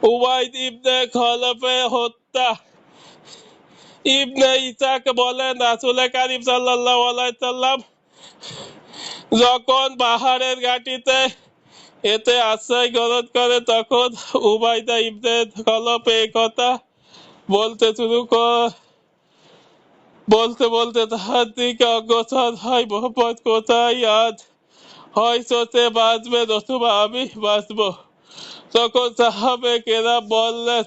উবাইদ ইবনে খলফের হত্যা। ইবনে ইসাক বলেন, রাসূল কারীম সাল্লাল্লাহু আলাইহি সাল্লাম যখন পাহাড়ের ঘাটিতে এতে আশ্রয় গ্রহণ করে তখন উবাইদা ইবনে খলফ এই কথা বলতে শুরু বলতে বলতে তাহার দিকে অগ্রসর হয়, মোহাম্মদ কোথায়? আজ হয় সে বাঁচবে নতুবা আমি বাঁচব। তখন সাহাবে কেরাম বললেন,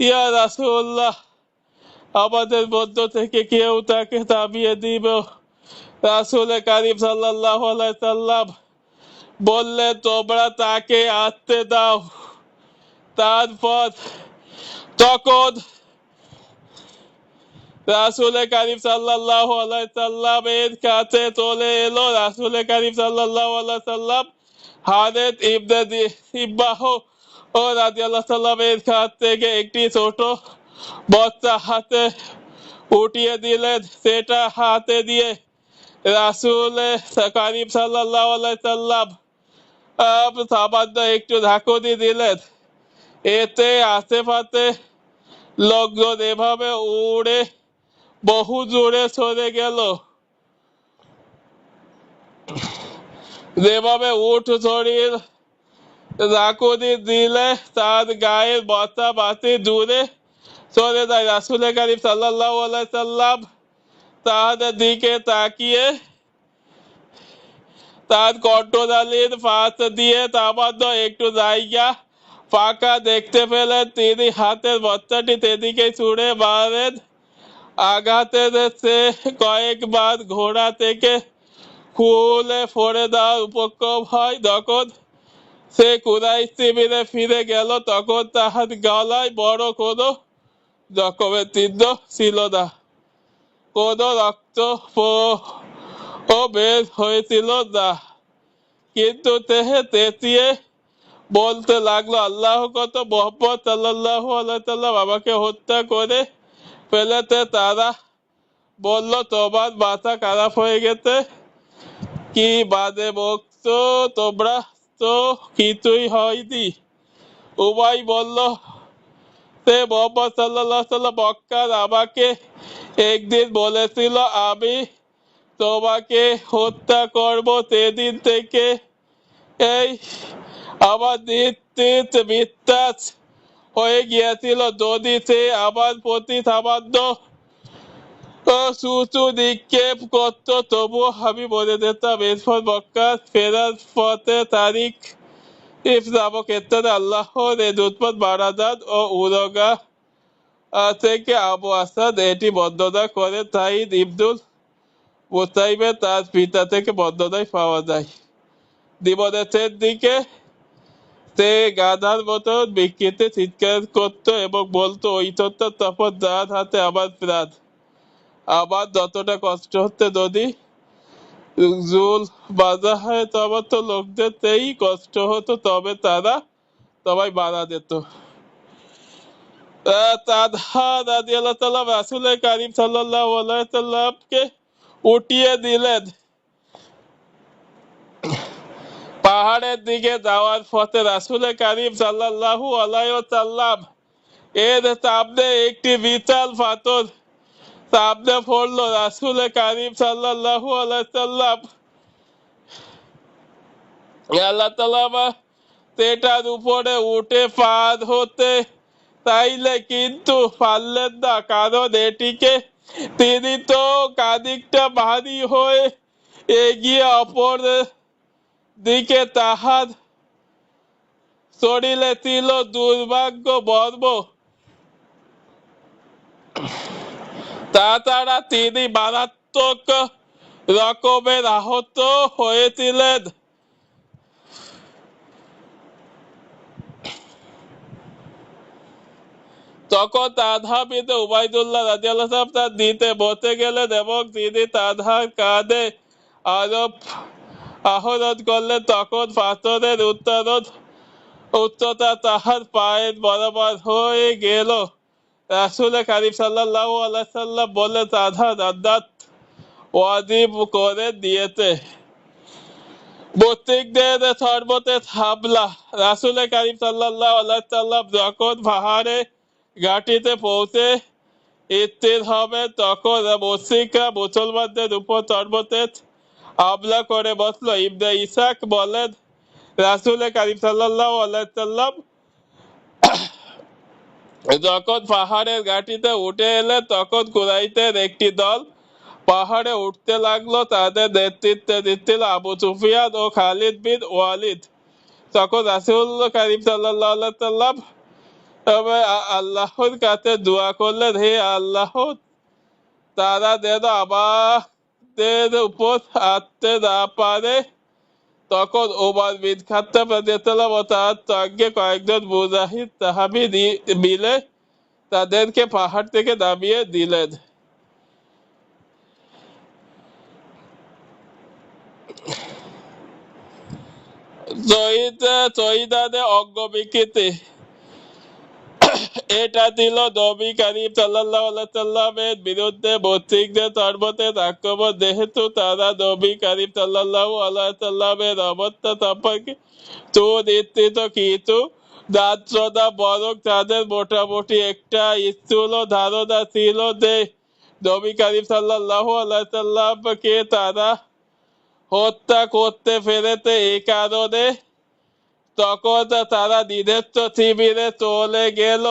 ইয়া রাসূলুল্লাহ, আমাদের মধ্য থেকে কেউ তাকে থামিয়ে দিব। রাসূল কারীম সাল্লাল্লাহু আলাইহি সাল্লাম বললেন, তোমরা তাকে আসতে দাও। তারপর তখন রাসূল কারীম সাল্লাল্লাহু আলাইহি সাল্লামের কাছে চলে এলো। রাসূল কারীম সাল্লাল্লাহু আলাইহি সাল্লাম হারেত ইবনে সিব্বাহ ও রাদিয়াল্লাহু সাল্লামের কাছ থেকে একটি ছোট বাচ্চা হাতে উঠিয়ে দিলেন। সেটা হাতে দিয়ে রাসূল কারীম সাল্লাল্লাহু আলাইহি সাল্লাম সামান্য একটু ঝাঁকুনি দিলেন। এতে আশেপাশে লোকজন এভাবে উড়ে বহু দূরে সরে গেল, যেভাবে উট শরীর ঝাঁকুনি দিলে তার গায়ের বসা বাতি দূরে সরে যায়। রাসূল কারীম সাল্লাল্লাহু আলাইহি সাল্লাম তাহাদের দিকে তাকিয়ে তার কণ্ঠনালীর পাশ দিয়ে সামান্য একটু জায়গা ফাঁকা দেখতে পেলেন। তিনি হাতের বস্তাটি সেদিকে ছুঁড়ে মারেন। আঘাতে সে কয়েকবার ঘোড়া থেকে খুলে পড়ে দেওয়ার উপক্রম হয়। যখন সে কুরাইশ শিবিরে ফিরে গেল তখন তাহার গলায় বড় কোনো জখমের চিহ্ন ছিল না, কোনো রক্ত ও বের হয়েছিল না, কিন্তু তেহে তেতিয়ে বলতে লাগলো, আল্লাহ কত, মোহাম্মদ সাল্লাল্লাহু আলাইহি সাল্লাম আমাকে হত্যা করে ফেলেতে। তারা বলল, তোমার মাথা খারাপ হয়ে গেছে, কি বাজে বকছো তোমরা, তো কিছুই হয়নি। উবাই বলল, সে মোহাম্মদ সাল্লাল্লাহু আলাইহি সাল্লাম মক্কার আমাকে একদিন বলেছিল আমি তোমাকে হত্যা করব, সেদিন থেকে এই আমার নিশ্চিত বিশ্বাস হয়ে গিয়েছিল। যদি সে আমার প্রতি সামান্য সুচু নিক্ষেপ করতো তবুও আমি বলে যেতাম। এরপর মক্কা ফেরার পথে তারিখ নামক স্থানে আল্লাহর উৎপাদ বারাদাত ও উরগা থেকে আবু আসাদ এটি বর্ণনা করে। সাঈদ ইবনুল মুসাইবে তার পিতা থেকে বর্ণনায় পাওয়া যায়। দিবনেশের দিকে সে গাধার মতো বিকৃতি চিৎকার করত এবং বলতো, ওই তখন যার হাতে আমার প্রাণ, আমার যতটা কষ্ট হচ্ছে যদি জুল বাজা হয় তবে তো লোকদের সেই কষ্ট হতো, তবে তারা সবাই মারা যেত। তাদহা রাদিয়াল্লাহু তাআলা রাসূল কারীম সাল্লাল্লাহু আলাইহি সাল্লামকে উঠিয়ে দিলেন। পাহাড়ের দিকে যাওয়ার পথে রাসূল কারীম সাল্লাল্লাহু আলাইহি সাল্লাম এর সামনে একটি বিশাল পাথর সামনে পড়লো। রাসূল কারীম সাল্লাল্লাহু আলাইহি সাল্লাম আল্লাহ তাআলা সেটার উপরে উঠে পার হতে চাইলে কিন্তু পারলেন না, কারণ এটিকে তিনি তো খানিকটা ভারী হয়ে এগিয়ে অপর দিকে তাহার শরীরে ছিল দুর্ভাগ্য বর্ম। তাছাড়া তিনি মারাত্মক রকমের আহত হয়েছিলেন। তখন তানহা বিনতে উবাইদুল্লাহ রাদিয়াল্লাহু তাআলা তার দিতে বসে গেলেন এবং তিনি তানহার কাঁধে আরোপ আহরণ করলেন। তখন পাথরের উচ্চতা তাহার পায়ের বরাবর হয়ে গেল। রাসূল কারীম সাল্লাল্লাহু আলাইহি সাল্লাম বললেন, তানহা জান্নাত ওয়াজিব করে দিয়েছে। মুশরিকদের শরবতে হামলা। রাসূল কারীম সাল্লাল্লাহু আলাইহি সাল্লাম যখন পাহাড়ে ঘাটিতে পৌঁছে স্থির হবে তখন মুশরিকরা মুসলমানদের উপর শরবতে হামলা করে বসলো। ইবনে ইসহাক বলেন, রাসূল কারীম সাল্লাল্লাহু আলাইহি সাল্লাম যখন পাহাড়ের ঘাটিতে উঠে এলেন তখন কুরাইশের একটি দল পাহাড়ে উঠতে লাগলো। তাদের নেতৃত্বে দিচ্ছিল আবু সুফিয়ান ও খালিদ বিন ওয়ালিদ। তখন রাসূল কারীম সাল্লাল্লাহু আলাইহি সাল্লাম আল্লাহর কাছে দোয়া করলেন, হে আল্লাহ, তারা যেন আমাদের উপর আসতে না পারে। তখন ওমর বিন খাত্তাব রাদিয়াল্লাহু ও তার সঙ্গে কয়েকজন মুজাহিদ সাহাবী মিলে তাদেরকে পাহাড় থেকে নামিয়ে দিলেন। শহীদাদের অঙ্গ বিকৃতি। এটা ছিল নবী করিম সাল্লাল্লাহু আলাইহি সাল্লামের বিরুদ্ধে মুশরিকদের শরবতের আক্রমণ। যেহেতু তারা নবী করিম সাল্লাল্লাহু আলাইহি সাল্লামের অবস্থা সম্পর্কে সুনিশ্চিত কিছু জানতো না, বরং তাদের মোটামুটি একটা স্থূল ধারণা ছিল যে নবী করিম সাল্লাল্লাহু আলাইহি সাল্লামকে তারা হত্যা করতে পেরেছে। এই কারণে তখন তারা নিজস্ব শিবিরে চলে গেল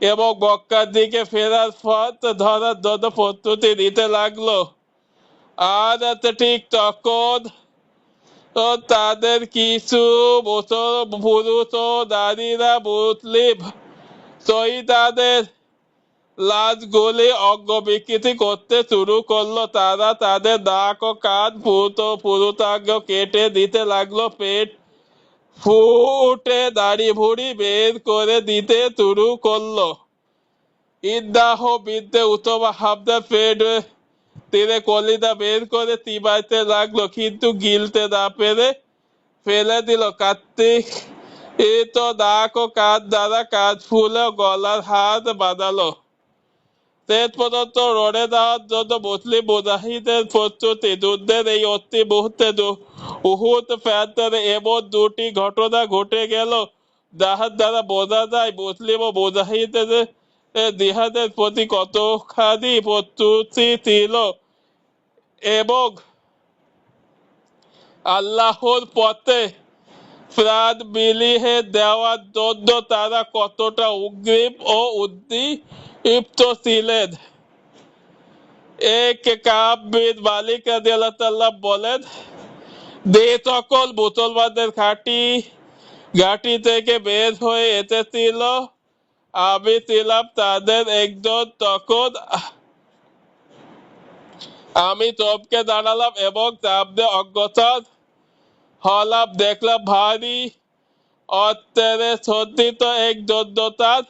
এবং মক্কার দিকে ফেরার পথ ধরার জন্য প্রস্তুতি নিতে লাগলো। আর ঠিক তখন তাদের কিছু পুরুষ ও নারীরা মুসলিম শহীদাদের লাশগুলি অঙ্গ বিকৃতি করতে শুরু করলো। তারা তাদের নাক ও কান পুরুষাঙ্গ কেটে দিতে লাগলো, পেট ফুটে দাড়ি ভুড়ি বের করে দিতে শুরু করলো। ইন্দাহ বিদ্যে উতমা হামদার পেট তীরে কলিদা বের করে চিবাইতে লাগলো, কিন্তু গিলতে না পেরে ফেলে দিল। কার্তিক তো নাক ও কান দ্বারা কাজ ফুলে গলার হাত বাঁধালো। শেষ পর্যন্ত লড়ে দেওয়ার জন্য মুসলিম মুজাহিদের প্রস্তুতি। যুদ্ধের এই অতি মুহূর্তে উহুদ প্রান্তরে এমন দুটি ঘটনা ঘটে গেল যাহার দ্বারা বোঝা যায় মুসলিম ও মুজাহিদের জিহাদের প্রতি কতখানি প্রস্তুতি ছিল এবং আল্লাহর পথে প্রাণ বিলিয়ে দেওয়ার জন্য তারা কতটা উগ্রীব ও উদ্দীপ্ত ছিলেন। এক কাব বিন মালিক রাদিয়াল্লাহু তাআলা বলেন, যে সকল মুসলমানদের ঘাটি থেকে বের হয়ে এসেছিল আমি ছিলাম তাদের একজন। তখন আমি চমকে দাঁড়ালাম এবং সামনে অগ্রসর হলাম। দেখলাম ভারী অত্যারে সজ্জিত এক যোদ্ধার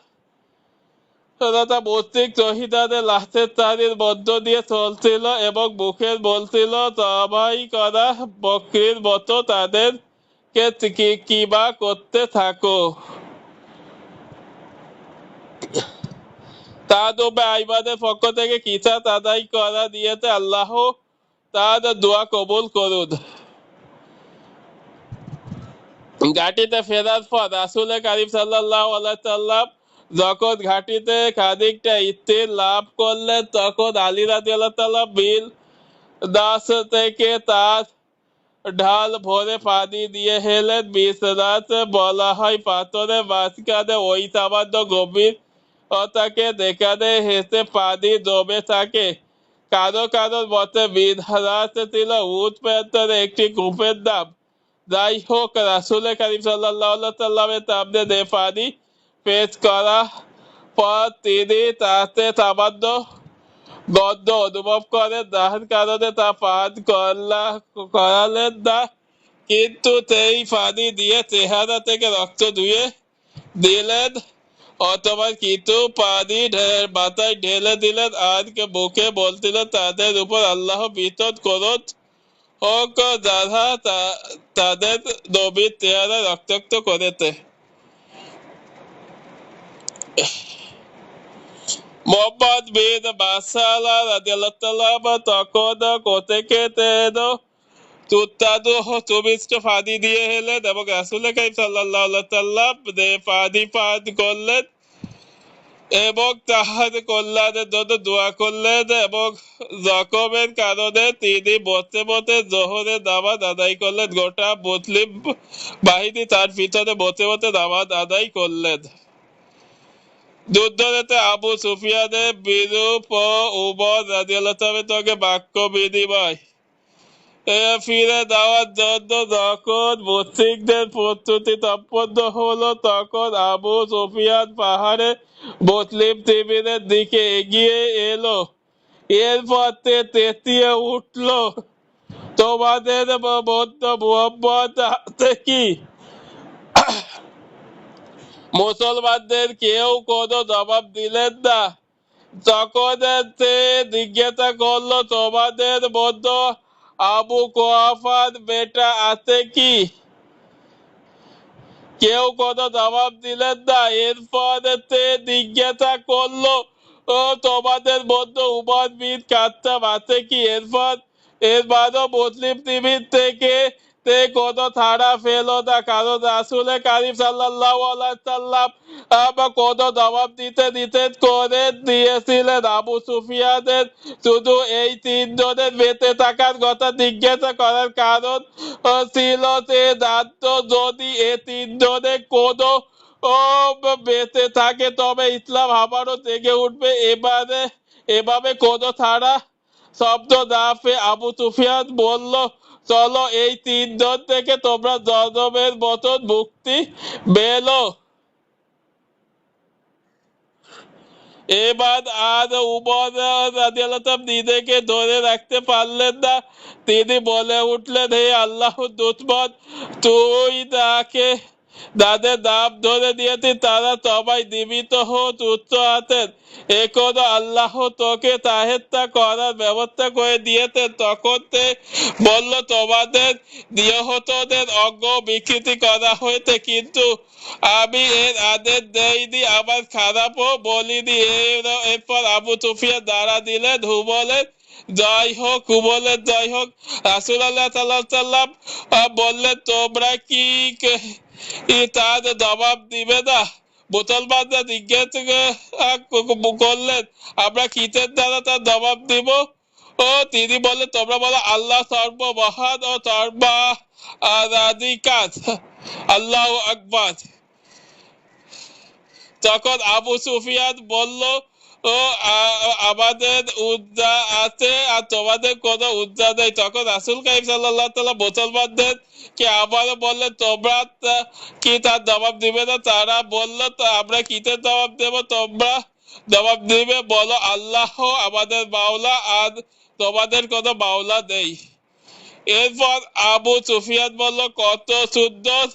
মুশরিক শহীদাদের লাশের চারির মধ্য দিয়ে চলছিল এবং মুখে বলছিল, সবাই করা বকরির মতো তাদেরকে কিবা করতে থাকো। তার আইবাদের পক্ষ থেকে কিসাস আদায় করা দিয়েছে। আল্লাহ তার দোয়া কবুল করুন। ঘাটিতে ফেরার পর রাসূল কারীম সাল্লাল্লাহু আলাইহি সাল্লাম যখন ঘাটিতে খানিকটা স্থির লাভ করলেন তখন আলী রাদিয়াল্লাহু তাআলা বিল দাস থেকে তার ঢাল ভরে পানি দিয়ে হেলেন। মিসরাত বলা হয় পাথরের মাঝখানে ওই সামান্য গভীরতাকে যেখানে হেসে পানি জমে থাকে। কারো কারো মতে মিসরাত ছিল উট প্রান্তরে একটি কূপের নাম। যাই হোক, রাসূল কারীম সাল্লাল্লাহু আলাইহি সাল্লামের সামনে যে পানি পেশ করা পর তিনি তাতে সামান্য গন্ধ অনুভব করেন, যার কারণে তা পান করালেন না, কিন্তু সেই পানি দিয়ে চেহারা থেকে রক্ত ধুয়ে দিলেন অথবা কিছু পানি মাথায় ঢেলে দিলেন আর মুখে বলছিলেন, তাদের উপর আল্লাহ বিপদ করুন হোক যারা তাদের নবীর চেহারা রক্তাক্ত করেছে। মোহাম্মদ বিন মাসলামা রাদিয়াল্লাহু তাআলা তখন কোথেকে তুত্তাদু সুবিষ্ট ফাঁদি দিয়ে এলেন এবং রাসূল কারীম সাল্লাল্লাহু আলাইহি সাল্লাম ফাঁদি পার করলেন এবং তাহার কল্যাণের জন্য দোয়া করলেন এবং জখমের কারণে তিনি বসে বসে জোহরের নামাজ আদায় করলেন। গোটা মুসলিম বাহিনী তার পিছনে বসে বসে নামাজ আদায় করলেন। যুদ্ধেতে আবু সুফিয়ানের বিরূপ ও উমর রাদিয়াল্লাহু তাআলার সঙ্গে বাক্য বিনিময় ফিরে দেওয়ার জন্য যখন মুশরিকদের প্রস্তুতি সম্পন্ন হলো তখন আবু সুফিয়ান পাহাড়ে মুসলিম শিবিরের দিকে এগিয়ে এলো। এরপর চেঁচিয়ে উঠল, তোমাদের বন্ধু মুহাম্মদ আছে কি? মুসলমানদের কেউ কোনো জবাব দিলেন না। তখন সে জিজ্ঞাসা করলো, তোমাদের মধ্যে আবু কুহাফার বেটা আছে কি? কেউ কোনো জবাব দিলেন না। এরপর সে জিজ্ঞাসা করলো, তোমাদের মধ্যে উমর বিন খাত্তাব আছে কি? এরপরও মুসলিম শিবির থেকে কোনো সাড়া পেল না, কারণ রাসূল কারীম সাল্লাল্লাহু আলাইহি সাল্লাম কোনো জবাব দিতে নিষেধ করে দিয়েছিলেন। আবু সুফিয়ানের শুধু এই তিনজনের বেঁচে থাকার কথা জিজ্ঞাসা করার কারণ ছিল সে জানতো যদি এ তিনজনে কোনো বেঁচে থাকে তবে ইসলাম আবারও জেগে উঠবে। এভাবে কোনো ছাড়া শব্দ না পেয়ে আবু সুফিয়ান বলল, চলো এই তিনজন থেকে তোমরা জজমের মতন মুক্তি পেলো। এবার আর উমর রাদিয়াল্লাহু তাআলা নিজেকে ধরে রাখতে পারলেন না। তিনি বলে উঠলেন, হে আল্লাহর দুশমন, তুই তাকে যাদের নাম ধরে দিয়েছিস তারা সবাই জীবিত সুস্থ আছেন। এখনো আল্লাহ তোকে সাহায্য করার ব্যবস্থা করে দিয়েছেন। তখন সে বলল, তোমাদের নিহতদের অঙ্গ বিকৃতি করা হয়েছে, কিন্তু আমি এর আদেশ দেইনি, আমার খারাপও বলিনি। এরপর আবু সুফিয়ান দাঁড়া দিলেন, হুবলের জয় হোক, হুবলের জয় হোক। রাসূলুল্লাহ সাল্লাল্লাহু আলাইহি সাল্লাম বললেন, তোমরা কি তার জবাব দিবে না? মুসলমানরা জিজ্ঞাসা করলেন, আমরা কিসের দ্বারা তার জবাব দিব? তিনি বললেন, তোমরা বলো আল্লাহ সর্বমহান ও সর্বাধিকার, আল্লাহু আকবার। তখন আবু সুফিয়ান বলল, আমাদের উজ্জা আছে আর তোমাদের কোনো উজ্জা নেই। তখন রাসূল কারীম সাল্লাল্লাহু আলাইহি ওয়াসাল্লাম মুসলমানদের কে আবারও বললেন, তোমরা কি তার জবাব দিবে না? তারা বলল, আমরা কিসের জবাব দেব? তোমরা জবাব দিবে, বলো আল্লাহ আমাদের মাওলা আর তোমাদের কোনো মাওলা নেই। এরপর আবু সুফিয়ান বলল, কত সুন্দর।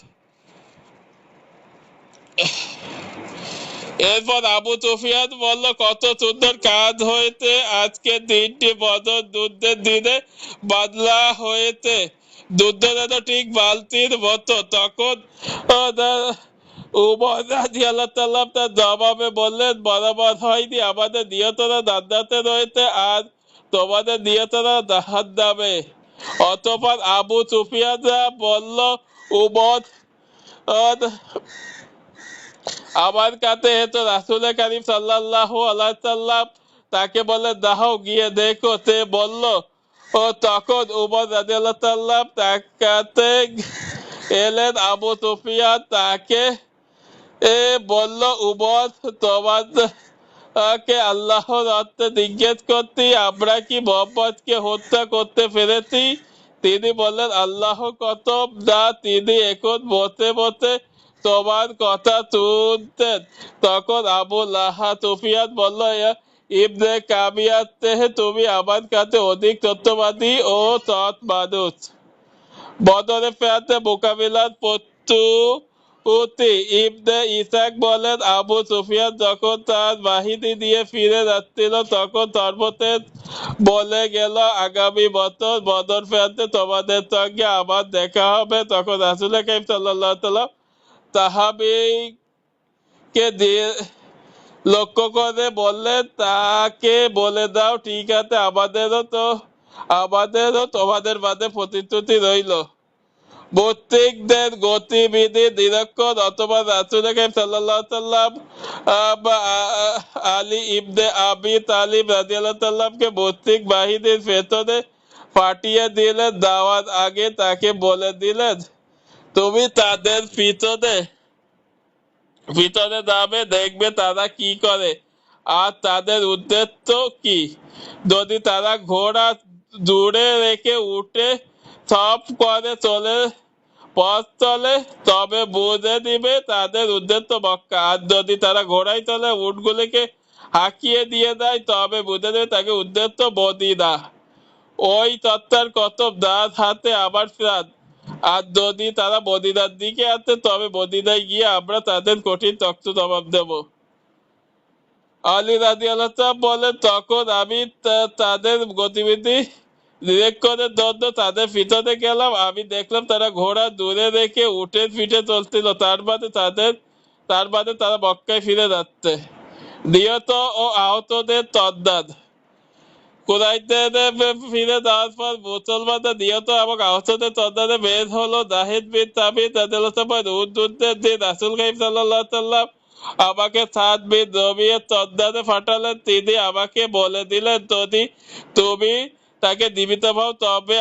এরপর আবু সুফিয়ান বলল, কত সুন্দর কাজ হয়েছে, আজকে দিনটি বদর যুদ্ধের দিনে বদলা হয়েছে, যুদ্ধ যেন ঠিক বালতির মতো। তখন উমর রাদিয়াল্লাহু তাআলা তার জবাবে বললেন, বরাবর হয়নি, আমাদের নিহতরা জান্নাতে রয়েছে আর তোমাদের নিহতরা জাহান্নামে। অতঃপর আবু সুফিয়ানরা বলল, উমর আমার কাছে তো রাসূল কারীম সাল্লাল্লাহু আলাইহি সাল্লাম। তাকে বলে, দাও গিয়ে দেখো। সে বলল, তখন উমর রাদিয়াল্লাহু তাআলা তার কাছে এলেন। আবু সুফিয়ান তাকে বলল, উমর, তোমাকে আল্লাহর অর্থে জিজ্ঞেস করছি, আমরা কি মুহাম্মদকে হত্যা করতে পেরেছি? তিনি বললেন, আল্লাহ কসম না, তিনি এখন বসে বসে তোমার কথা শুনতেন। তখন আবু সুফিয়ান বলল, ইবনে কামিয়ার চেয়ে তুমি আমার কাছে অধিক সত্যবাদী ও সৎ মানুষ। বদরের প্রান্তে মোকাবিলার প্রস্তুতি। ইবনে ইসহাক বলেন, আবু সুফিয়ান যখন তার বাহিনী নিয়ে ফিরে যাচ্ছিল তখন সর্বশেষ বলে গেল, আগামী বছর বদর প্রান্তে তোমাদের সঙ্গে আবার দেখা হবে। তখন রাসূল কারীম সাল্লাল্লাহু আলাইহি ওয়াসাল্লাম সাহাবীকে লক্ষ্য করে বললেন, তাকে বলে দাও, ঠিক আছে, আমাদেরও তো আমাদেরও তোমাদের মাঝে প্রতিশ্রুতি রইল, মুত্তিকদের গতিবিধি নিরীক্ষণ অথবা রাসূল করিম সাল্লাল্লাহু আলাইহি সাল্লাম আলী ইবনে আবি তালিব রাদিয়াল্লাহু তাআলাকে মুত্তিক বাহিনীর ভেতরে পাঠিয়ে দিলেন। দাওয়াত আগে তাকে বলে দিলেন, তুমি তাদের ভিতরে যাবে, দেখবে তারা কি করে আর তাদের উদ্দেশ্য কি। যদি তারা ঘোড়া দূরে রেখে উঠে সব করে পথ চলে, তবে বুঝে দিবে তাদের উদ্দেশ্য মক্কা। আর যদি তারা ঘোড়ায় চলে উটগুলিকে হাঁকিয়ে দিয়ে দেয়, তবে বুঝে দেবে তাকে উদ্দেশ্য মদীনা। ওই তত্ত্বার কত দাঁত হাতে আবার প্রাণ। আর যদি তারা মদীনার দিকে আসে, তবে মদীনায় গিয়ে আমরা তাদের কঠিন তক্ত জবাব দেব। আলী রাদিয়াল্লাহু তাআলা বলে, তখন আমি তাদের গতিবিধি নিরীক্ষণের জন্য তাদের পিছনে গেলাম। আমি দেখলাম তারা ঘোড়া দূরে রেখে উটের পিঠে চলছিল। তার মানে তারা মক্কায় ফিরে যাচ্ছে। নিহত ও আহতদের তদ্দাদ কুরাইশদের ফিরে যাওয়ার পর মুসলমানদের নিহত এবং আহতদের তদ্দাদে বের হলো জাহিদ বিন সাবিত রাদিয়াল্লাহু তাআলা যুদ্ধের দিন রাসূল করিম সাল্লাল্লাহু আলাইহি সাল্লাম আমাকে সাদ বিন রবিয়ের তদ্দাদে পাঠালেন। তিনি আমাকে বলে দিলেন, যদি তুমি তাকে জীবিত পাও, তবে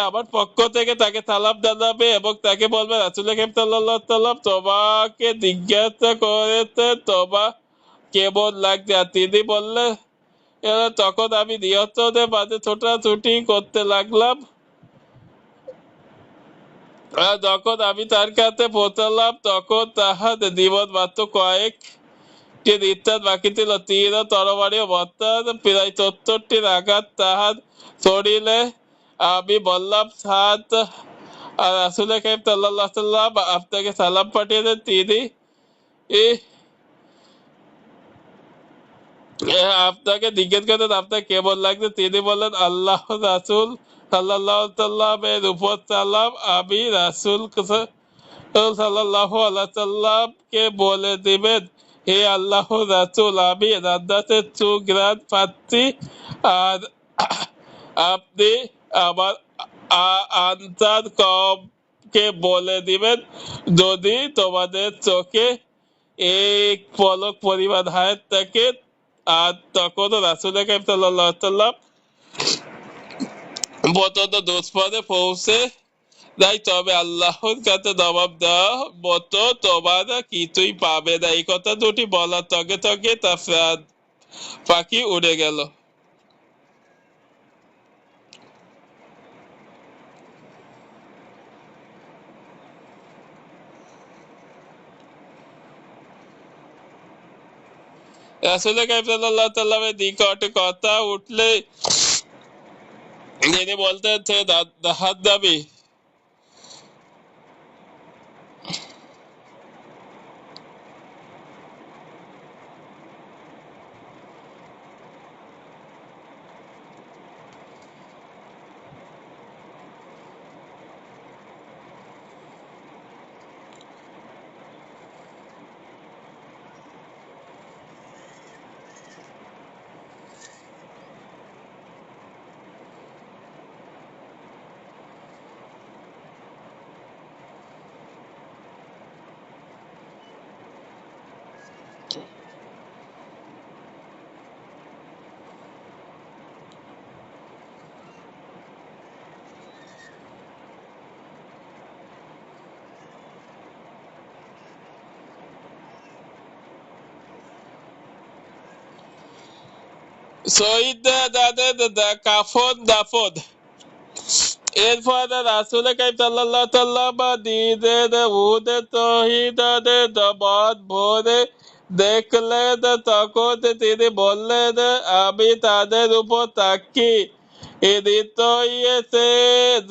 আমার পক্ষ থেকে তাকে সালাম জানাবে এবং তাকে বলবে রাসূল করিম সাল্লাল্লাহু আলাইহি সাল্লাম তোমাকে জিজ্ঞাসা করেছে তোমার কেমন লাগছে। আর তিনি বললে, তখন আমি নিহতদের মাঝে ছোটাছুটি করতে লাগলাম। আর যখন আমি তার কাছে পৌঁছালাম, তখন তাহার জীবন মাত্র কয়েকটি নিঃশ্বাস বাকি ছিল। তীর ও তরবারি ও বর্ষার প্রায় 70টির আঘাত তাহার শরীরে। আমি বললাম, সাদ, আর রাসূল করিম সাল্লাল্লাহু আলাইহি সাল্লাম আপনাকে সালাম পাঠিয়েছেন। তিনি আপনাকে জিজ্ঞেস করেন আপনার কেমন লাগছে। তিনি বললেন, আল্লাহ রাসূল সাল্লাল্লাহু আলাইহি সাল্লামের উপর সালাম। আমি রাসূল সাল্লাল্লাহু আলাইহি সাল্লামকে বলে দিবেন, হে আল্লাহ রাসূল, আমি রান্নাতে সুঘ্রাণ পাচ্ছি, আর আপনি আমার আনসার কওমকে বলে দিবেন, যদি তোমাদের চোখে এক পলক পরিমাণ হায়াত থাকে। আর তখন রাসূল করিম সাল্লাল্লাহু আলাইহি সাল্লাম পর্যন্ত দুষ্পদে পৌঁছে যাই, তবে আল্লাহর কাছে জবাব দেওয়া মতো তোমরা কিছুই পাবে না। এই কথা দুটি বলার তগে তগে তার প্রাণ পাখি উড়ে গেল। রাসূল করিম সাল্লাল্লাহু আলাইহি সাল্লামের নিকটে কথা উঠলে তিনি বলতেন, জাহান্নামী, শহীদদের কাফন দাফন। এরপরে রাসূল করিম সাল্লাল্লাহু আলাইহি সাল্লাম নিজের উহুদের শহীদদের মন ভরে দেখলেন। তখন তিনি বললেন, আমি তাদের উপর সাক্ষী দিতেছি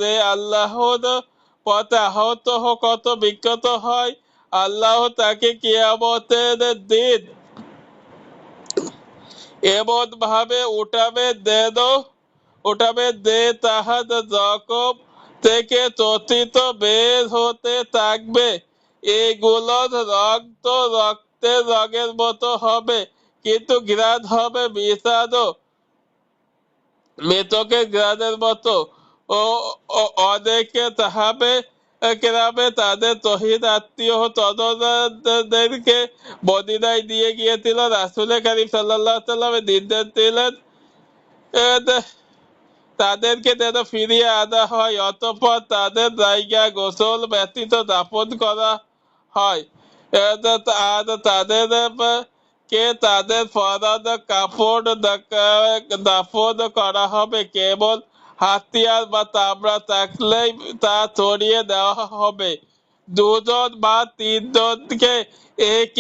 যে আল্লাহর পথে আহত কত বিক্ষত হয়, আল্লাহ তাকে কিয়ামতের দিন এমন ভাবে উঠাবে যে তাহার জখম থেকে চর্চিত বের হতে থাকবে। এগুলোর রং তো রক্তের রঙের মতো হবে, কিন্তু ঘ্রাণ হবে বিষাদ মৃতকের গ্রানের মতো ও অনেকে তাহাবে গ্রামে তাদের তহিদ আত্মীয় তদদেরকে মদিনায় নিয়ে গিয়েছিল। রাসূল কারীম সাল্লাল্লাহু আলাইহি সাল্লামের নির্দেশ দিলেন তাদেরকে যেন ফিরিয়ে আনা হয়, অতঃপর তাদের জায়গা গোসল ব্যতীত দাফন করা হয়। আর তাদের কে তাদের পরানো কাপড় দাফন করা হবে। কেবল হাতিয়ার বা তামড়া থাকলেই তা ছড়িয়ে দেওয়া হবে। দুজন বা তিনজনকে এক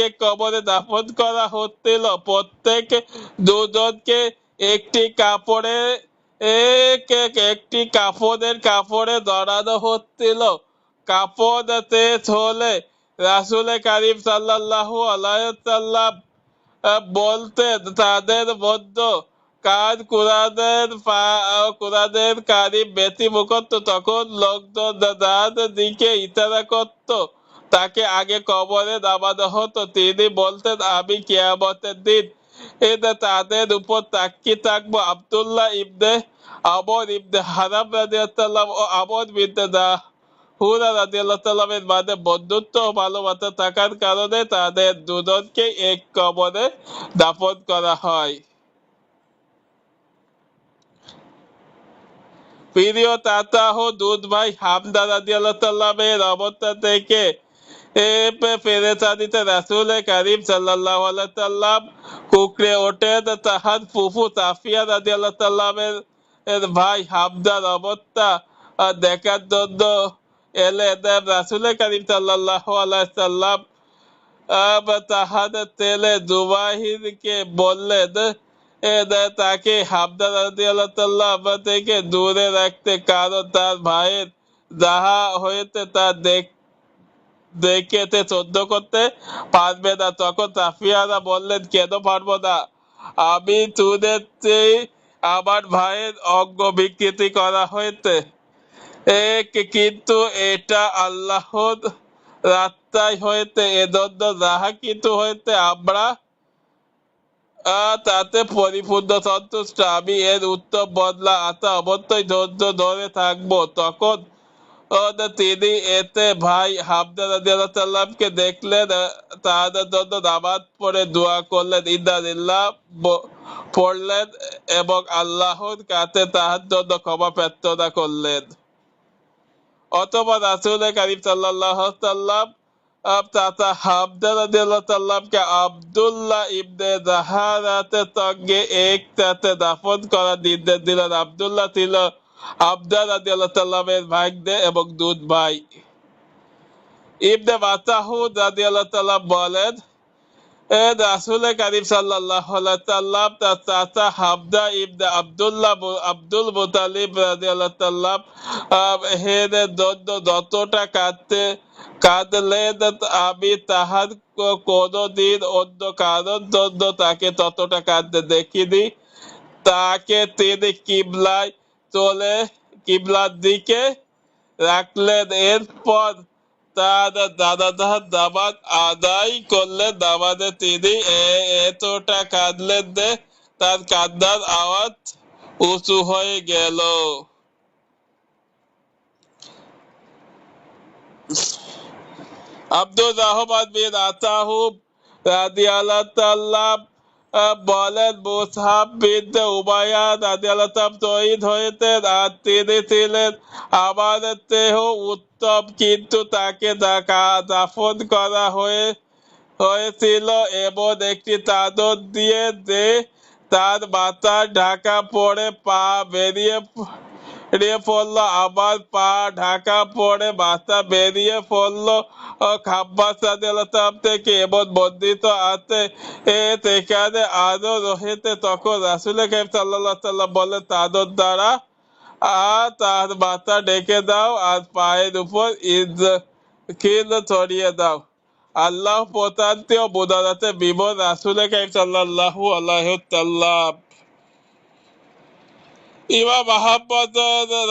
এক কবরে দাফন করা হচ্ছিল। প্রত্যেক দুজনকে একটি কাপড়ে জড়ানো হচ্ছিল। কাপড় শেষ হলে রাসূল কারীম সাল্লাল্লাহু আলাইহি ওয়াসাল্লাম বলতেন, তাদের মধ্যে কার কুরআনের কারিম বেশি মুখস্থ, তখন লোকজন যার দিকে ইশারা করত তাকে আগে কবরে নামানো হতো। তিনি বলতেন, আমি কিয়ামতের দিন তাদের উপর সাক্ষী থাকবো। আব্দুল্লাহ ইবনে আমর ইবনে হারাম রাদিয়াল্লাহু ও আমর বিনতে হুরা রাদিয়াল্লাহু এর মাঝে বন্ধুত্ব ও ভালোবাসা থাকার কারণে তাদের দুজনকে এক কবরে দাফন করা হয়। প্রিয় চাচা ও দুধ ভাই হামজা রাদিয়াল্লাহু এর অবস্থা থেকে পেরেশানিতে রাসূল কারীম সাল্লাল্লাহু আলাইহি সাল্লাম কুকড়ে ওঠেন। তাহার ফুফু সাফিয়া রাদিয়াল্লাহু এর ভাই হামজার অবস্থা দেখার জন্য এলেন। রাসূল কারীম সাল্লাল্লাহু আলাইহি সাল্লাম তাহার ছেলে জুবাইরকে বললেন তাকে হামজা রাদিয়াল্লাহু থেকে দূরে রাখতে, কারণ তার ভাইয়ের যাহা হয়েছে তা দেখে সহ্য করতে পারবে না। তখন সাফিয়ারা বললেন, কেন পারবো না? আমি শুনেছি আমার ভাইয়ের অঙ্গ বিকৃতি করা হয়েছে, কিন্তু এটা আল্লাহর রাস্তায় হয়েছে, এজন্য যাহা কিছু হয়েছে আমরা তাতে পরিপূর্ণ সন্তুষ্ট। আমি এর উত্তম বদলা আশা অবশ্যই ধৈর্য ধরে থাকবো। তখন তিনি এতে ভাই হামজা রাদিয়াল্লাহু তাআলাকে দেখলেন, তাদের জন্য নামাজ পড়ে দোয়া করলেন, ইন্না লিল্লাহ পড়লেন এবং আল্লাহর কাছে তাহার জন্য ক্ষমা প্রার্থনা করলেন। অথবা রাসূল কারীম সাল্লাল্লাহু আলাইহি সাল্লাম চাচা হামজা রাদিয়াল্লাহু তাআলাকে আব্দুল্লাহ ইবনে জাহারাতের সঙ্গে একসাথে দাফন করার নির্দেশ দিলেন। আব্দুল্লাহ ছিল হামজা রাদিয়াল্লাহু তাআলার ভাগ্নে এবং দুধ ভাই। ইবনে মাসউদ রাদিয়াল্লাহু তাআলা বলেন, রাসূল কারীম সাল্লাল্লাহু আলাইহি সাল্লাম তার চাচা হামজা ইবনে আব্দুল মুতালিব রাদিয়াল্লাহু তাআলা এর জন্য যতটা কাঁদলেন, আমি তাহার কোনদিন অন্য কারোর জন্য তাকে ততটা কাঁদতে দেখিনি। তাকে তিনি কিবলার দিকে রাখলেন। এরপর তার দাদার নামাজ আদায় করলেন। নামাজে তিনি এতটা কাঁদলেন যে তার কান্নার আওয়াজ উঁচু হয়ে গেল। আব্দুর রহমান বিন আতাহুব রাদিয়াল্লাহু তাআলা বলেন, মুসআব বিন উমাইয়া রাদিয়াল্লাহু তাআলা শহীদ হয়েছেন, আর তিনি ছিলেন আমার চেয়েও উত্তম, কিন্তু তাকে দাফন করা হয়েছিল এমন একটি চাদর দিয়ে যে তার মাথার ঢাকা পড়ে পা বেরিয়ে পড়লো। আমার পা ঢাকা পড়ে মাথা বেরিয়ে পড়লো। খাব্বাস রাদিয়াল্লাহু তাআলা থেকে এমন বর্ণিত আছে সেখানে আরো রয়েছে। তখন রাসূল কারীম সাল্লাল্লাহু আলাইহি সাল্লাম বললেন, চাদর দ্বারা তার মাথা ঢেকে দাও আর পায়ের উপর খিল ছড়িয়ে দাও। আল্লাহ প্রশান্তি ও মুনাজাতে বিবর রাসূল কারীম সাল্লাল্লাহু আলাইহি ওয়াসাল্লাম। ইমাম আহমদ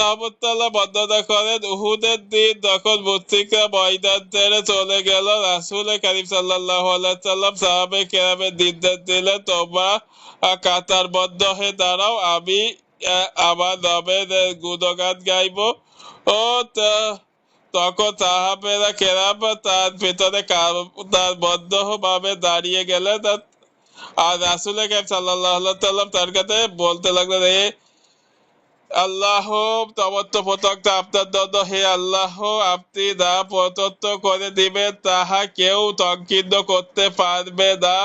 রহমতুল্লাহ বর্ণনা করেন, উহুদের দিন যখন মুশরিকরা ময়দান ছেড়ে চলে গেল, রাসূল কারীম সাল্লাল্লাহু আলাইহি সাল্লাম সাহাবায়ে কেরামের নির্দেশ দিলেন, তোমরা কাতারবদ্ধ হয়ে দাঁড়াও, আমি আমার রবের গুণগান গাইব। ও তখন সাহাবেরা কেরাম তার ভেতরে তার বদ্ধ ভাবে দাঁড়িয়ে গেলেন। আর রাসূল কারীম সাল্লাল্লাহু আলাইহি সাল্লাম তার কাছে বলতে লাগলেন, আল্লাহ সমস্ত প্রশংসা আপনার জন্য, হে আল্লাহ, আপনি যা প্রদত্ত করে দিবেন তাহা কেউ সংকীর্ণ করতে পারবে না,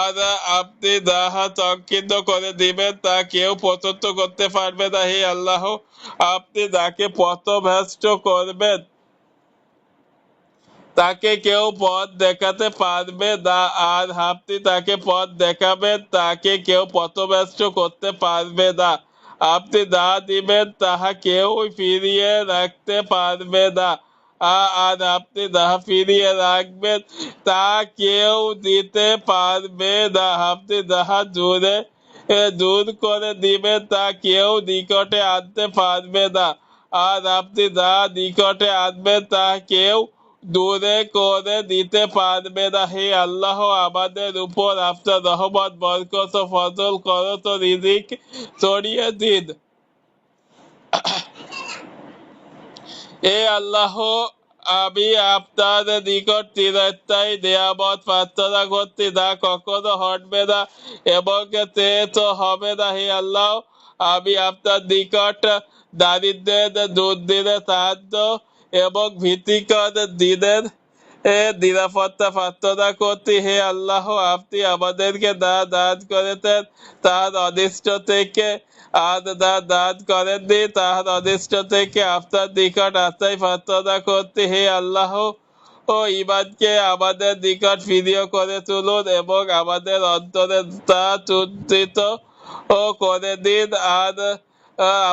আর আপনি যাহা সংকীর্ণ করে দিবেন তা কেউ প্রদত্ত করতে পারবে না। হে আল্লাহ, আপনি যাকে পথভ্রষ্ট করবেন তাকে কেউ পথ দেখাতে পারবে না, আর আপনি তাকে পথ দেখাবেন তাকে কেউ পথভ্রষ্ট করতে পারবে না। আপনি যা দিবেন তাহা কেউ ফিরিয়ে রাখতে পারবে না, আর আপনি যা ফিরিয়ে রাখবেন তা কেউ দিতে পারবে না। আপনি যাহা দূর করে দিবেন তা কেউ নিকটে আনতে পারবে না, আর আপনি যা নিকটে আনবেন তা কেউ দূরে করে দিতে পারবে না। হে আল্লাহ, আমাদের উপর আপনার রহমত, বরকত ও ফজল করত, রিজিক ছড়িয়ে দিন। এ আল্লাহ, আমি আপনার নিকট চিরস্থায়ী নিয়ামত প্রার্থনা করছি, যা কখনো হটবে না এবং সে তো হবে না। হে আল্লাহ, আমি আপনার নিকট দারিদ্রের দুর্দিনের সাহায্য এবং ভীতিকর দিনের নিরাপত্তা প্রার্থনা করছি। হে আল্লাহ, আপনি আমাদেরকে যা দান করেছেন তার অনিষ্ট থেকে, আর যা দান করেননি তার অনিষ্ট থেকে আপনার নিকট আশ্রয় প্রার্থনা করছি। হে আল্লাহ, ও ইমানকে আমাদের নিকট ফিরিয়ে করে তুলুন এবং আমাদের অন্তরে তা চিন্তিত ও করে দিন, আর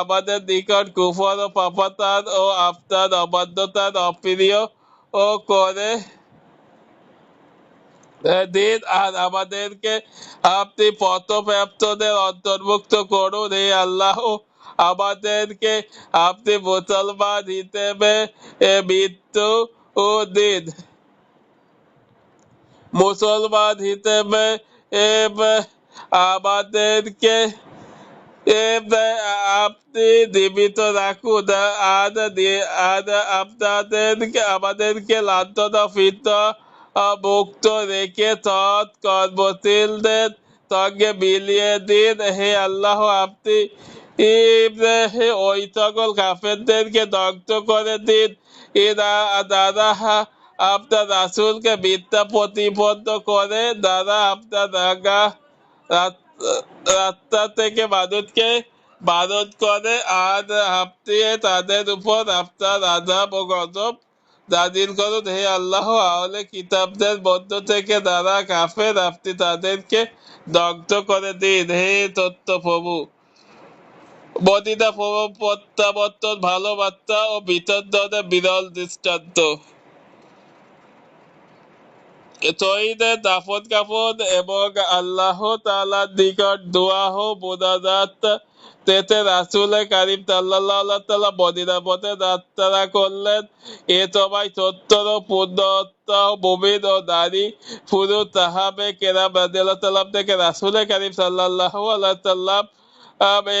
আমাদের নিকট কুফর ও পাপাচার ও আপনার অবাধ্যতার অপ্রিয় ও করে দিন, আর আমাদেরকে আপনি পথপ্রাপ্তদের অন্তর্ভুক্ত করুন। হে আল্লাহ, আমাদেরকে আপনি মুসলমান হিসেবে মৃত্যু দিন, মুসলমান হিসেবে আমাদেরকে আপনি জীবিত রাখুন, আর আপনাদেরকে আমাদেরকে লাঞ্ছনা ফিতনা মুক্ত রেখে সৎ কর্মশীলদের সঙ্গে মিলিয়ে দিন। হে আল্লাহ, আপনি ওই সকল কাফেরদেরকে ধ্বংস করে দিন দাদা আপনার রাসূলকে মিথ্যা প্রতিপন্ন করে, দাদা আপনার রাগা রাস্তা থেকে মানুষকে বারণ করে, আর আপনি তাদের উপর আপনার আযাব ও গজব নাযিল করুন। হে আল্লাহ, আহলে কিতাবদের মধ্য থেকে যারা কাফের আপনি তাদেরকে ধ্বংস করে দিন। হে তথ্য প্রভু, মদিনা প্রত্যাবর্তন ভালোবাসা ও বিতর্জনের বিরল দৃষ্টান্ত। শহীদের দাফন কাফন এবং আল্লাহ তাআলার নিকট দোয়া ও মুনাজাত তেতে রাসূল কারীম সাল্লাল্লাহু আলাইহি সাল্লাম মদিনা পথে যাত্রা করলেন। এ সময় ৭০ পূর্ণতা মুমিন ও নারী পুরুষ সাহাবে কেরাম রাদিয়াল্লাহু তাআলা থেকে রাসূল কারীম সাল্লাল্লাহু আলাইহি সাল্লাম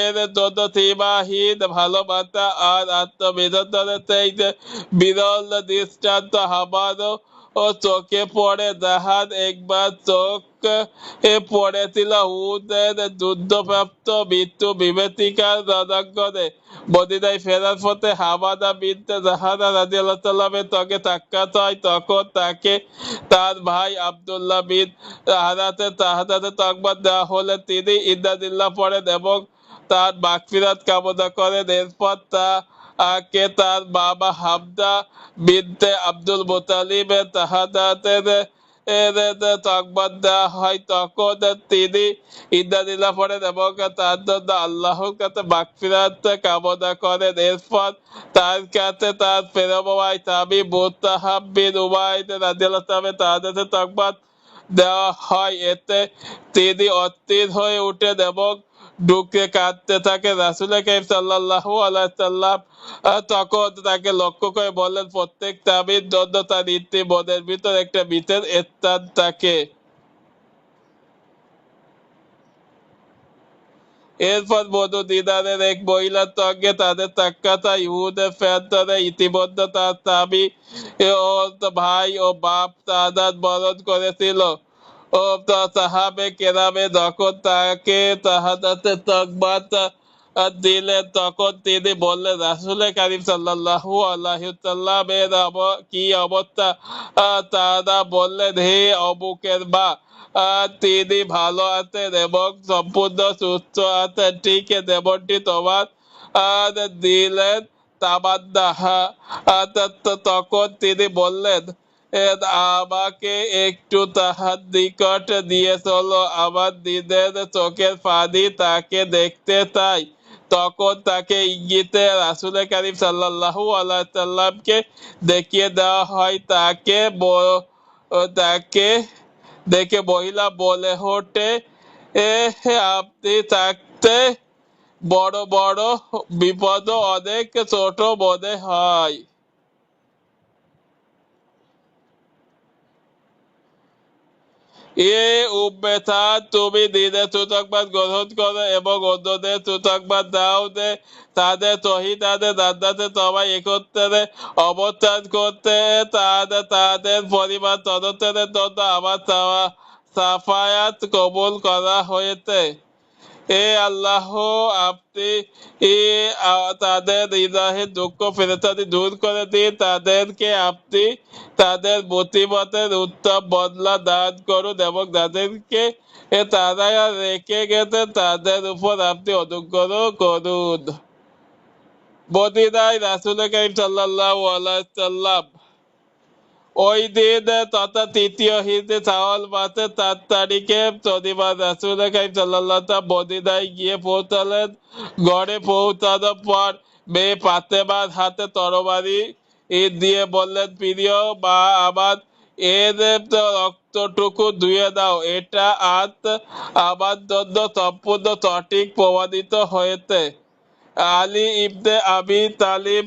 এর জন্য সীমাহীন ভালোবাসা আর আত্মবিনোদনের সেই বিরল দৃষ্টান্ত আমারও ও চোখে পড়ে, যাহার একবার চোখ পড়েছিল উহুদের যুদ্ধপ্রাপ্ত মৃত্যু বিভীতিকার রণাঙ্গনে। মদিনায় ফেরার পথে হামাদা বিনতে জাহারা রাদিয়াল্লাহু তাআলার সঙ্গে সাক্ষাৎ হয়। তখন তাকে তার ভাই আব্দুল্লাহ বিন হারাতের শাহাদাতের সংবাদ দেওয়া হলে তিনি ইন্না লিল্লাহ পড়েন এবং তার মাগফিরাত কামনা করেন। এরপর তাকে তার বাবা হামজা বিনতে আব্দুল মুত্তালিবের শাহাদাতের সংবাদ দেওয়া হয়। তখন তিনি ইন্না লিল্লাহ পড়েন এবং তার জন্য আল্লাহর কাছে মাগফিরাত কামনা করেন। এরপর তার কাছে তার প্রিয় ভাই তামিম মুত্তাহাব বিন উবাইদ রাদিয়াল্লাহু তাআলা শাহাদাতের সংবাদ দেওয়া হয়। এতে তিনি অস্থির হয়ে উঠেন এবং ঢুকে কাঁদতে থাকে। রাসূল কারীম সাল্লাল্লাহু আলাইহি সাল্লাম তখন তাকে লক্ষ্য করে বললেন, প্রত্যেক তাবির জন্য তার ইতিমধ্যের ভিতর একটা বিশেষ স্থান থাকে। এরপর বনু দিনারের এক মহিলার সঙ্গে তাদের সাক্ষাৎ হয়। ইহুদের প্রান্তরে ইতিমধ্যে তার স্বামী ও ভাই ও বাপ শাহাদাত বরণ করেছিল। ও সাহাবে কেরামে যখন তাকে শাহাদাতের সংবাদ দিলেন, তখন তিনি বললেন, রাসূল কারীম সাল্লাল্লাহু আলাইহি সাল্লামের কি অবস্থা? তারা বললেন, হে অমুকের মা, তিনি ভালো আছেন এবং সম্পূর্ণ সুস্থ আছেন, ঠিক যেমনটি তোমার দিলেন তামান্না। তখন তিনি বললেন, আমাকে একটু তাহার নিকট নিয়ে চলো, আমার দিনের চোখের পানি তাকে দেখতে চাই। তখন তাকে ইঙ্গিতে রাসূল কারীম সাল্লাল্লাহু আলাইহি সাল্লামকে দেখিয়ে দেওয়া হয়। তাকে দেখে মহিলা বলে ওঠে, আপনি থাকতে বড় বড় বিপদ অনেক ছোট মনে হয়। এ উম্মেথা, তুমি দিনের সুসংবাদ গ্রহণ করো এবং অন্যদের সুসংবাদ দাও যে তাদের শহীদাদের জান্নাতে সবাই একত্রে অবস্থান করতে তাদের পরিবার তদন্তের জন্য আমার সাফায়াত কবুল করা হয়েছে। এ আল্লাহ, আপনি তাদের হৃদয়ের দুঃখ পেরেশানি দূর করে দিন, তাদেরকে আপনি তাদের মুসিবতের উত্তম বদলা দান করুন এবং যাদেরকে তারা রেখে গেছে তাদের উপর আপনি অনুগ্রহ করুন। মদিনায় রাসূল কারীম সাল্লাল্লাহু আলাইহি সাল্লাম ওই দিন তথা তৃতীয় হিজরি শাওয়াল মাসের 7 তারিখে শনিবার রাসূল কারীম সাল্লাল্লাহু আলাইহি ওয়াসাল্লাম মদিনায় গিয়ে পৌঁছালেন। ঘরে পৌঁছানোর পর মেয়ে ফাতেমার হাতে তরবারি দিয়ে বললেন, প্রিয় মা আমার, এর রক্তটুকু ধুয়ে দাও, এটা আজ আমার জন্য সম্পূর্ণ সঠিক প্রমাণিত হয়েছে। আলী ইবনে আবি তালিব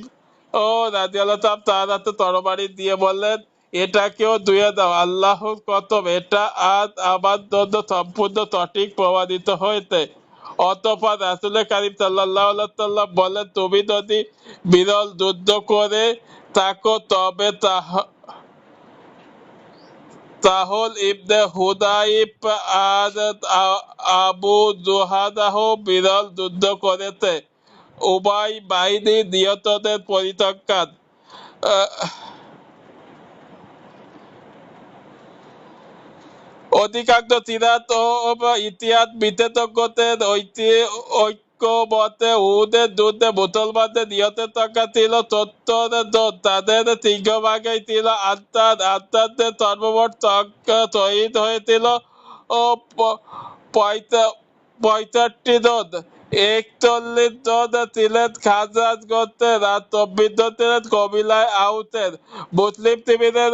ও রাদিয়াল্লাহু তাআলা তার হাতে তরবারি দিয়ে বললেন, এটাকেও ধুয়ে দাও, আল্লাহর কসম, এটা আজ আমার জন্য সম্পূর্ণ সঠিক প্রমাণিত হয়েছে। অতঃপর রাসূল কারীম সাল্লাল্লাহু আলাইহি সাল্লাম বললেন, তুমি যদি বিরল যুদ্ধ করে থাকো তবে তাহল ইবনে হুদাইব আর আবু জুহাদাহ বিরল যুদ্ধ করেছে। উভয় বাহিনী নিহতদের পরিসংখ্যান অধিকাংশ সিরাত ও ইতিহাস বিশেষজ্ঞদের ঐক্যমতে উহুদের যুদ্ধে মুসলমানদের নিহতের সংখ্যা ছিল ৭০ জন। তাদের সিংহভাগই ছিল আনসারদের সর্বমোট সংখ্যা শহীদ হয়েছিল ও ৬৫ জন। ৪১ জন ছিলেন খাজরাজ গোত্রের আর ২৪ জন ছিলেন কবিলায় আউসের। মুসলিম শিবিরের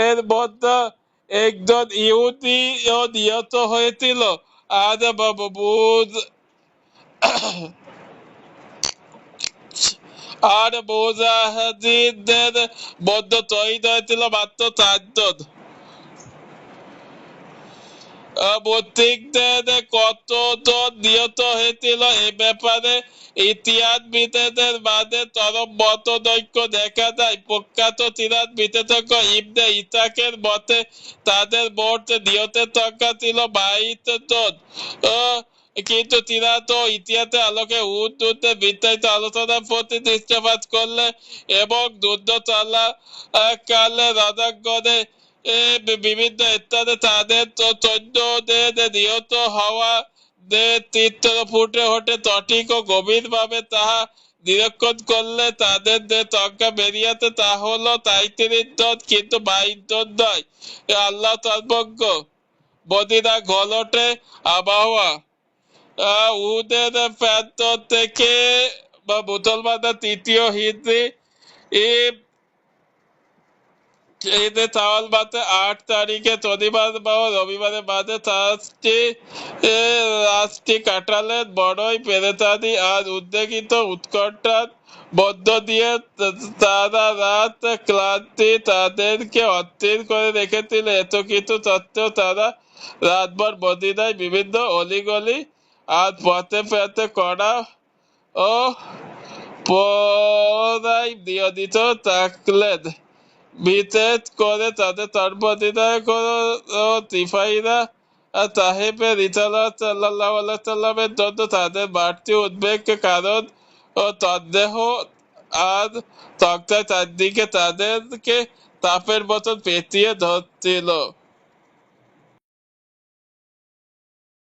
এর মধ্যে একজন ইহুদিও নিহত হয়েছিল। আর মুজাহিদদের মধ্যে শহীদ হয়েছিল মাত্র ৪ জন। মুশরিকদের কতজন নিহত হয়েছিল এ ব্যাপারে ইতিহাসবিদদের মাঝে চরম মতৈক্য দেখা যায়। প্রখ্যাত সিরাত বিশেষজ্ঞ ইবনে ইসহাকের মতে তাদের মোট নিহতের সংখ্যা ছিল ২২ জন। কিন্তু সিরাত ও ইতিহাসের আলোকে উহুদ যুদ্ধের বিস্তারিত আলোচনার প্রতি দৃষ্টিপাত করলে এবং যুদ্ধ চলাকালে রণাঙ্গনে বিভিন্ন স্থানে তাদের সৈন্যদের নিহত হওয়া চিত্র ফুটে ওঠে। সঠিক ও গভীর ভাবে তাহা নিরীক্ষণ করলে তাদের যে সংখ্যা বেরিয়ে আসে তা হলো ৩৭ জন, কিন্তু ২২ জন নয়। আল্লাহ সর্বজ্ঞ। মদিনা ঘোলটে আবহাওয়া। উহুদের প্রান্ত থেকে বা মুসলমানদের তৃতীয় হিজরি ঈদে চাওয়াল বাতে 8 তারিখে শনিবার বা রবিবারের মাঝে রাতটি কাটালেন বড়ই পেরেশানি আর উদ্বেগিত উৎকণ্ঠার মধ্য দিয়ে। তারা রাত ক্লান্তি তাদেরকে অস্থির করে রেখেছিল। এত কিছু সত্ত্বেও তারা রাতভর মদিনায় বিভিন্ন অলিগলি আর পথে পথে কড়া ও পড়ায় নিয়োজিত থাকলেন। বিশেষ করে তাদের সর্বধিনায়ক ও সিপাহীরা সাহেবের রিসালাত সাল্লাল্লাহু আলাইহি সাল্লামের জন্য তাদের বাড়তি উদ্বেগের কারণ ও সন্দেহ আর সংশয় চারদিকে তাদেরকে সাপের মতন পেঁচিয়ে ধরছিল।